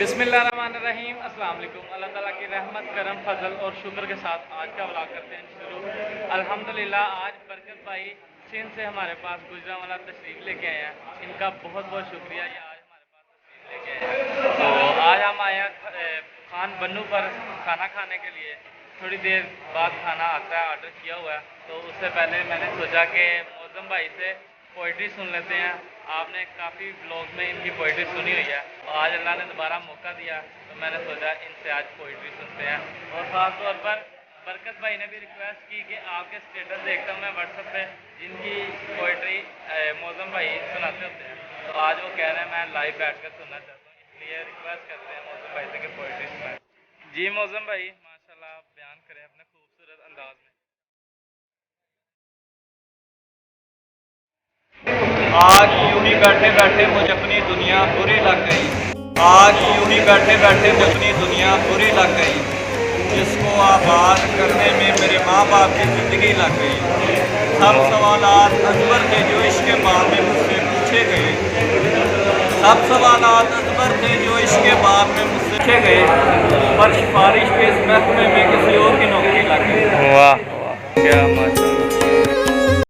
बिस्मिल्लाहिर्रहमानिर्रहीम। अस्सलाम वालेकुम। अल्लाह ताला की रहमत करम फजल और शुक्र के साथ आज का व्लॉग करते हैं शुरू। अल्हम्दुलिल्लाह आज बरकत भाई चीन से हमारे पास गुजरांवाला तशरीफ़ लेके आए हैं। इनका बहुत बहुत शुक्रिया, ये आज हमारे पास तशरीफ़ लेके आए हैं। तो आज हम आए हैं खान बन्नू पर खाना खाने के लिए। थोड़ी देर बाद खाना आता है, ऑर्डर किया हुआ है। तो उससे पहले मैंने सोचा कि मौज़म भाई से पोइट्री सुन लेते हैं। आपने काफ़ी ब्लॉग में इनकी पोइट्री सुनी हुई है और आज अल्लाह ने दोबारा मौका दिया तो मैंने सोचा इनसे आज पोइट्री सुनते हैं। और ख़ास तौर पर बरकत भाई ने भी रिक्वेस्ट की कि आपके स्टेटस देखता हूँ मैं व्हाट्सएप पे जिनकी पोइट्री मौज़म भाई सुनाते होते हैं, तो आज वो कह रहे हैं मैं लाइव बैठ कर सुनना चाहता हूँ, इसलिए रिक्वेस्ट करते हैं मौज़म भाई से कि पोइट्री सुनाएं। जी मौज़म भाई माशाल्लाह आप बयान करें अपने खूबसूरत अंदाज में। आज यूं ही बैठे बैठे मुझे अपनी दुनिया बुरी लग गई। आज यूं ही बैठे बैठे मुझे अपनी दुनिया बुरी लग गई। जिसको आबाद करने में मेरे माँ बाप की ज़िंदगी लग गई। सब सवालात अकबर थे जो इश्क़ बाप में मुझसे पूछे गए। सब सवालात अकबर थे जो इश्क़ बाप में मुझसे पूछे गए, पर सिफारिश के इस महकमे में किसी और की नौकरी लग गई। वाह वाह क्या